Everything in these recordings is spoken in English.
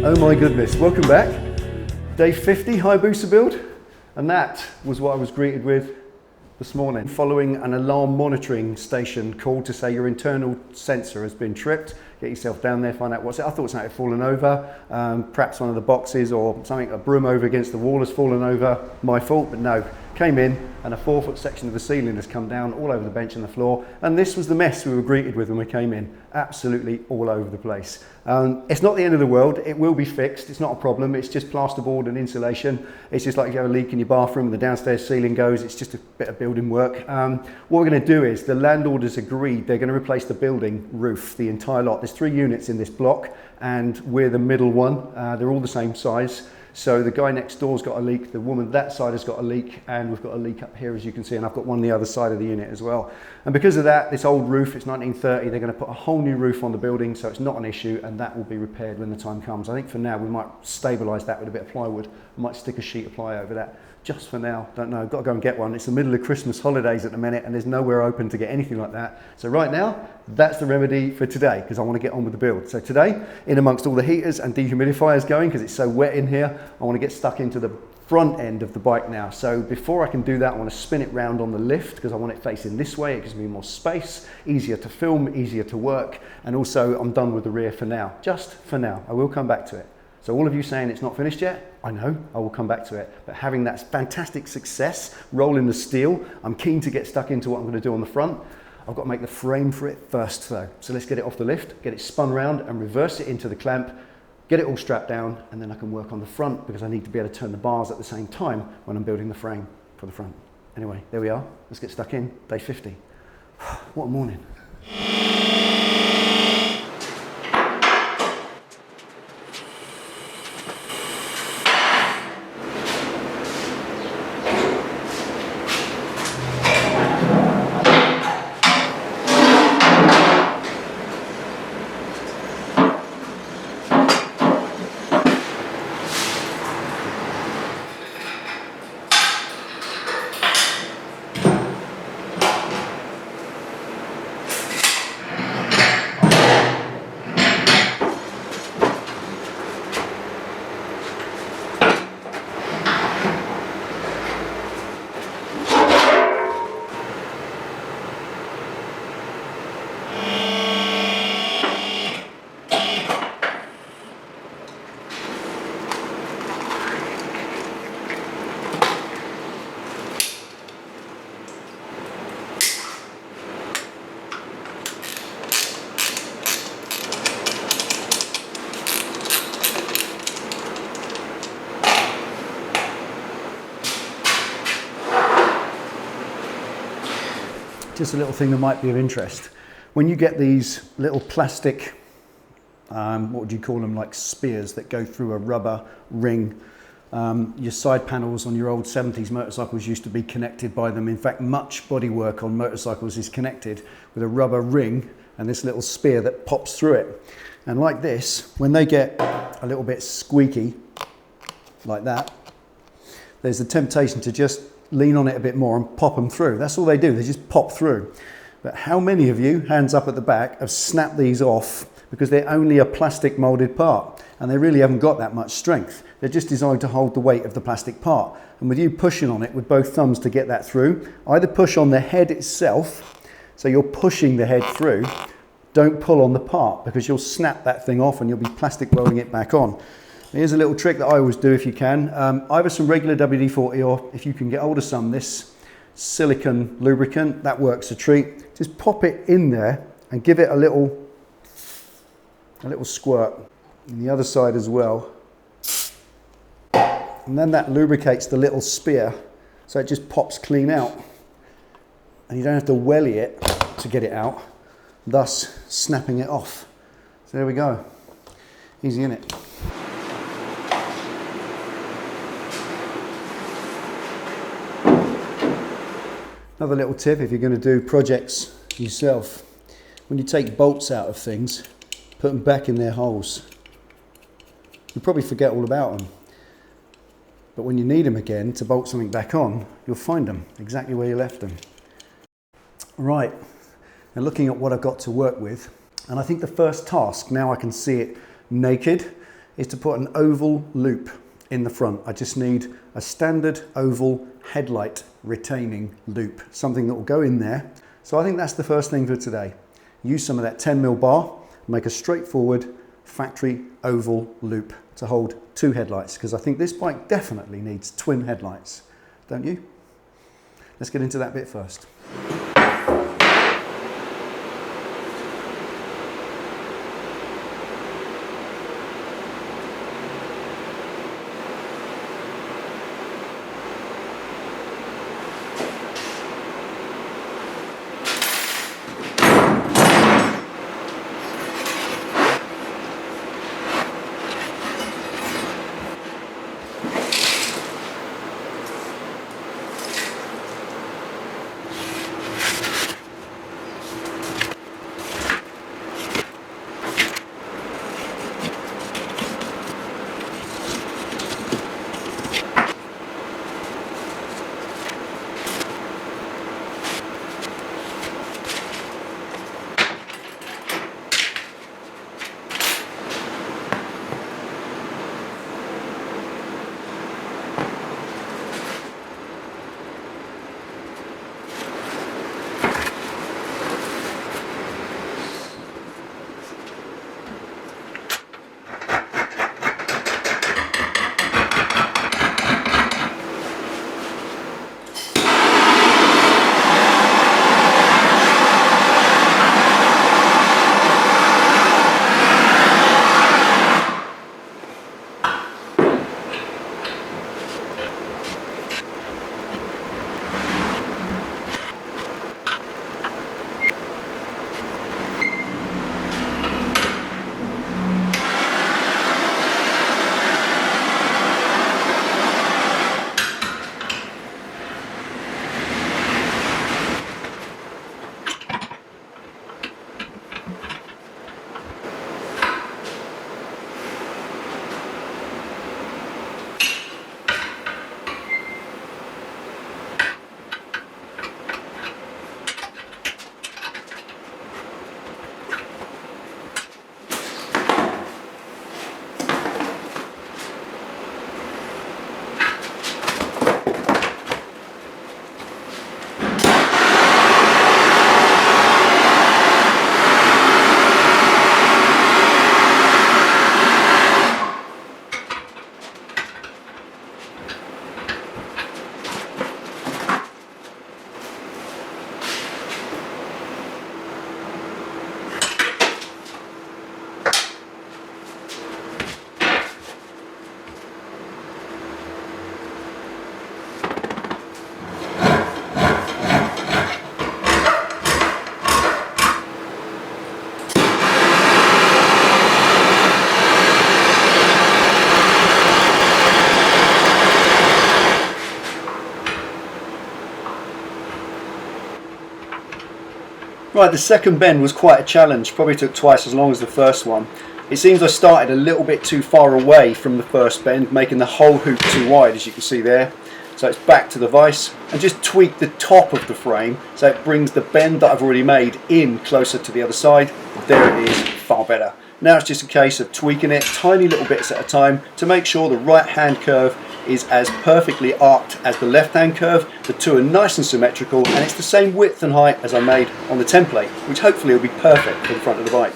Oh my goodness, welcome back. Day 50 Hayabusa build, and that was what I was greeted with this morning. Following an alarm monitoring station called to say your internal sensor has been tripped. Get yourself down there, find out what's it. I thought something had fallen over, perhaps one of the boxes or something, a broom over against the wall has fallen over. My fault, but no. Came in and a 4-foot section of the ceiling has come down all over the bench and the floor, and this was the mess we were greeted with when we came in. Absolutely all over the place. It's not the end of the world. It will be fixed. It's not a problem. It's just plasterboard and insulation. It's just like if you have a leak in your bathroom and the downstairs ceiling goes, it's just a bit of building work. What we're going to do is the landlord has agreed they're going to replace the building roof, the entire lot. There's 3 units in this block and we're the middle one. They're all the same size. So the guy next door's got a leak, the woman that side has got a leak, and we've got a leak up here, as you can see, and I've got one on the other side of the unit as well. And because of that, this old roof, it's 1930, they're going to put a whole new roof on the building, so it's not an issue, and that will be repaired when the time comes. I think for now we might stabilise that with a bit of plywood. I might stick a sheet of ply over that. Just for now, don't know, I've got to go and get one. It's the middle of Christmas holidays at the minute and there's nowhere open to get anything like that. So right now, that's the remedy for today because I want to get on with the build. So today, in amongst all the heaters and dehumidifiers going, because it's so wet in here, I want to get stuck into the front end of the bike now. So before I can do that, I want to spin it round on the lift because I want it facing this way. It gives me more space, easier to film, easier to work. And also I'm done with the rear for now, just for now. I will come back to it. So all of you saying it's not finished yet, I know, I will come back to it. But having that fantastic success, rolling the steel, I'm keen to get stuck into what I'm going to do on the front. I've got to make the frame for it first though. So let's get it off the lift, get it spun round and reverse it into the clamp, get it all strapped down, and then I can work on the front because I need to be able to turn the bars at the same time when I'm building the frame for the front. Anyway, there we are. Let's get stuck in, day 50. What a morning. Just a little thing that might be of interest. When you get these little plastic, what would you call them, like spears that go through a rubber ring, your side panels on your old 70s motorcycles used to be connected by them. In fact, much bodywork on motorcycles is connected with a rubber ring and this little spear that pops through it. And like this, when they get a little bit squeaky, like that, there's a temptation to just lean on it a bit more and pop them through. That's all they do, they just pop through. But how many of you, hands up at the back, have snapped these off because they're only a plastic molded part and they really haven't got that much strength. They're just designed to hold the weight of the plastic part. And with you pushing on it with both thumbs to get that through, either push on the head itself, so you're pushing the head through, don't pull on the part because you'll snap that thing off and you'll be plastic rolling it back on. Here's a little trick that I always do if you can. Either some regular WD-40 or if you can get hold of some, this silicone lubricant, that works a treat. Just pop it in there and give it a little squirt. And the other side as well. And then that lubricates the little spear so it just pops clean out. And you don't have to welly it to get it out, thus snapping it off. So there we go. Easy, innit? Another little tip if you're going to do projects yourself, when you take bolts out of things, put them back in their holes. You'll probably forget all about them. But when you need them again to bolt something back on, you'll find them exactly where you left them. Right, now looking at what I've got to work with, and I think the first task, now I can see it naked, is to put an oval loop in the front. I just need a standard oval headlight retaining loop, something that will go in there. So I think that's the first thing for today. Use some of that 10mm bar, make a straightforward factory oval loop to hold two headlights, because I think this bike definitely needs twin headlights, don't you? Let's get into that bit first. Right, the second bend was quite a challenge, probably took twice as long as the first one. It seems I started a little bit too far away from the first bend, making the whole hoop too wide, as you can see there. So it's back to the vise, and just tweak the top of the frame so it brings the bend that I've already made in closer to the other side. There it is, far better. Now it's just a case of tweaking it tiny little bits at a time to make sure the right hand curve is as perfectly arced as the left hand curve. The two are nice and symmetrical, and it's the same width and height as I made on the template, which hopefully will be perfect for the front of the bike.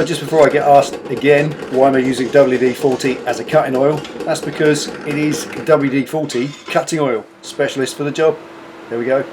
Just before I get asked again why am I using WD-40 as a cutting oil, that's because it is WD-40 cutting oil, specialist for the job. There we go.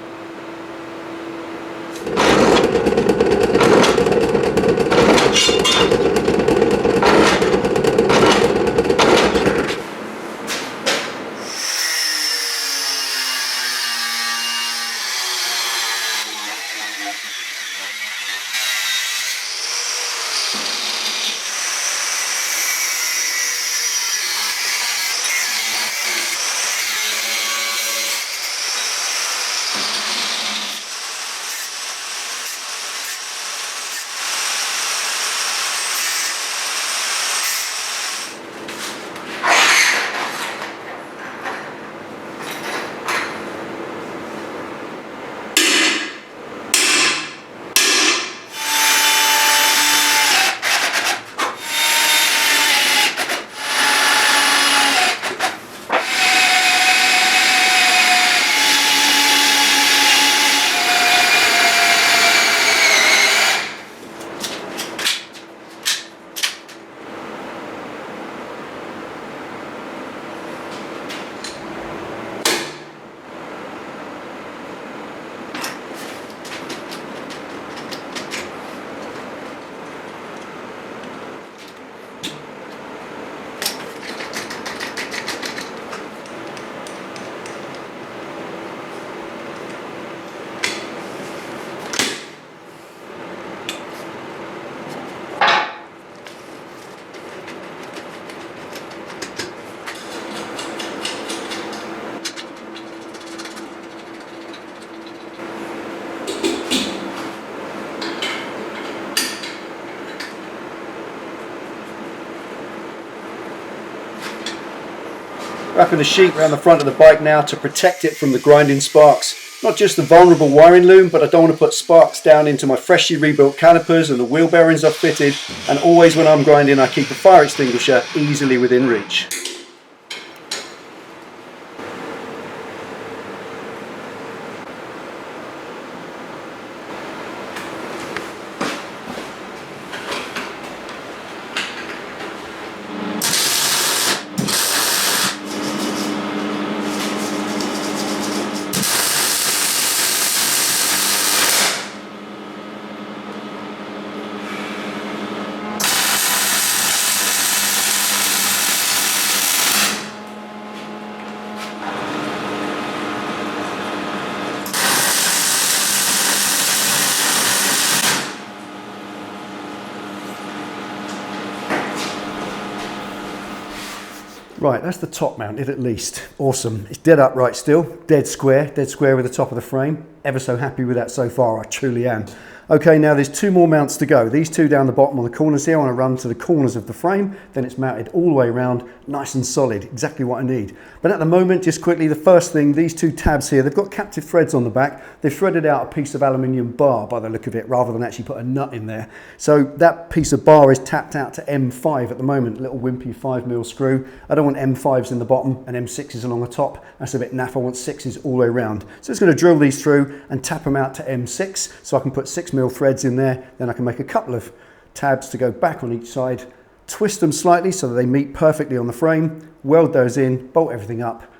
Wrapping a sheet around the front of the bike now to protect it from the grinding sparks. Not just the vulnerable wiring loom, but I don't want to put sparks down into my freshly rebuilt calipers and the wheel bearings I've fitted. And always when I'm grinding, I keep the fire extinguisher easily within reach. Right, that's the top mounted at least. Awesome. It's dead upright still, dead square with the top of the frame. Ever so happy with that so far, I truly am. Okay, now there's two more mounts to go. These two down the bottom on the corners here, I want to run to the corners of the frame, then it's mounted all the way around, nice and solid, exactly what I need. But at the moment, just quickly, the first thing, these two tabs here, they've got captive threads on the back. They've threaded out a piece of aluminium bar by the look of it, rather than actually put a nut in there. So that piece of bar is tapped out to M5 at the moment, a little wimpy 5mm screw. I don't want M5s in the bottom and M6s along the top. That's a bit naff, I want 6s all the way around. So it's going to drill these through and tap them out to M6, so I can put 6mm threads in there. Then I can make a couple of tabs to go back on each side, twist them slightly so that they meet perfectly on the frame, weld those in, bolt everything up,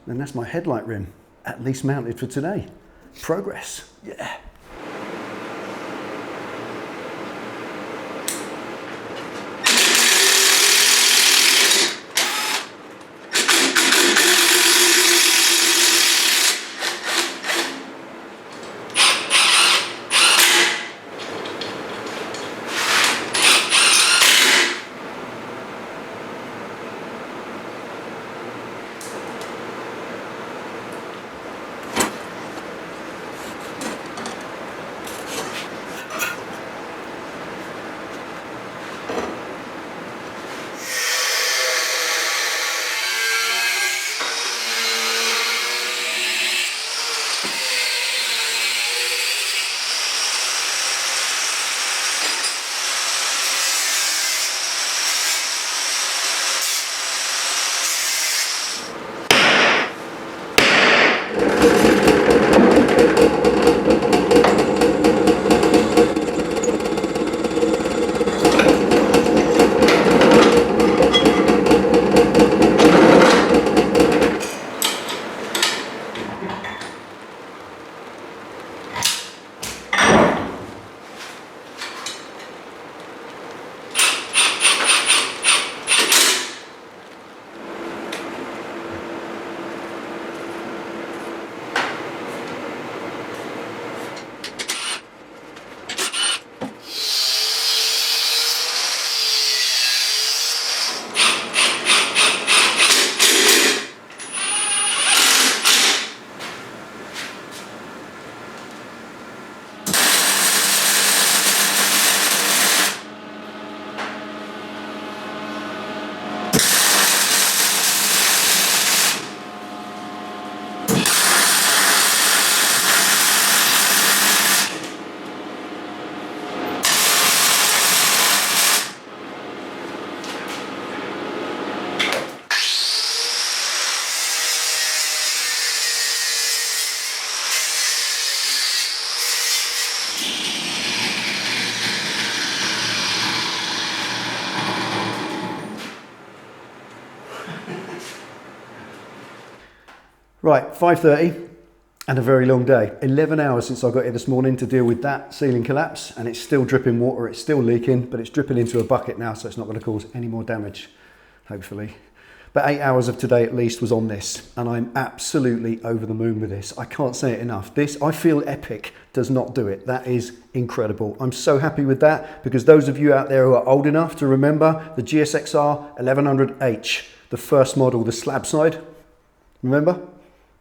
and that's my headlight rim, at least mounted for today. Progress, yeah. Right, 5:30 and a very long day. 11 hours since I got here this morning to deal with that ceiling collapse, and it's still dripping water, it's still leaking, but it's dripping into a bucket now, so it's not going to cause any more damage, hopefully. But 8 hours of today at least was on this, and I'm absolutely over the moon with this. I can't say it enough. This, I feel epic, does not do it. That is incredible. I'm so happy with that, because those of you out there who are old enough to remember the GSXR 1100H, the first model, the slab side, remember?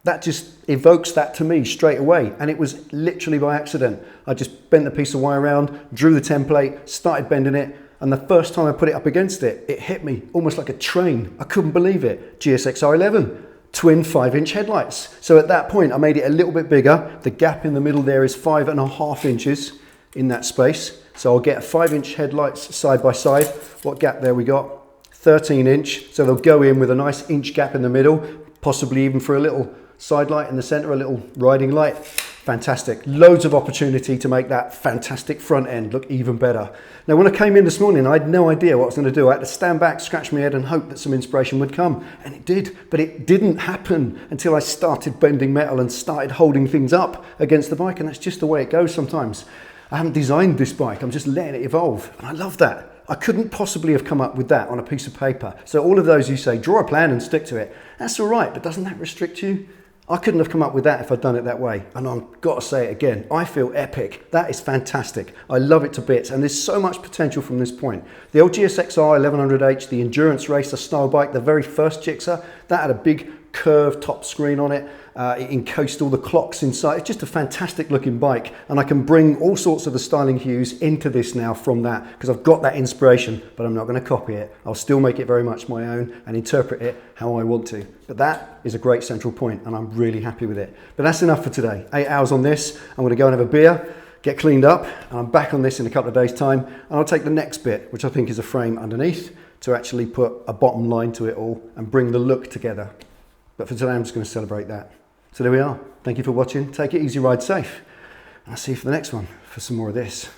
That just evokes that to me straight away, and it was literally by accident. I just bent the piece of wire around, drew the template, started bending it, and the first time I put it up against it, it hit me almost like a train. I couldn't believe it. GSXR 11, twin 5-inch headlights. So at that point, I made it a little bit bigger. The gap in the middle there is 5.5 inches in that space. So I'll get a 5-inch headlights side by side. What gap there we got? 13-inch. So they'll go in with a nice inch gap in the middle, possibly even for a little side light in the center, a little riding light. Fantastic. Loads of opportunity to make that fantastic front end look even better. Now, when I came in this morning, I had no idea what I was going to do. I had to stand back, scratch my head and hope that some inspiration would come. And it did, but it didn't happen until I started bending metal and started holding things up against the bike. And that's just the way it goes sometimes. I haven't designed this bike. I'm just letting it evolve. And I love that. I couldn't possibly have come up with that on a piece of paper. So all of those who say, draw a plan and stick to it, that's all right, but doesn't that restrict you? I couldn't have come up with that if I'd done it that way. And I've got to say it again, I feel epic. That is fantastic. I love it to bits, and there's so much potential from this point. The old GSXR 1100H, the endurance racer style bike, the very first Gixxer, that had a big curved top screen on it. It encased all the clocks inside. It's just a fantastic looking bike, and I can bring all sorts of the styling hues into this now from that, because I've got that inspiration, but I'm not going to copy it. I'll still make it very much my own and interpret it how I want to. But that is a great central point, and I'm really happy with it. But that's enough for today. 8 hours on this. I'm going to go and have a beer, get cleaned up, and I'm back on this in a couple of days' time, and I'll take the next bit, which I think is a frame underneath, to actually put a bottom line to it all and bring the look together. But for today, I'm just going to celebrate that. So there we are. Thank you for watching. Take it easy, ride safe. And I'll see you for the next one for some more of this.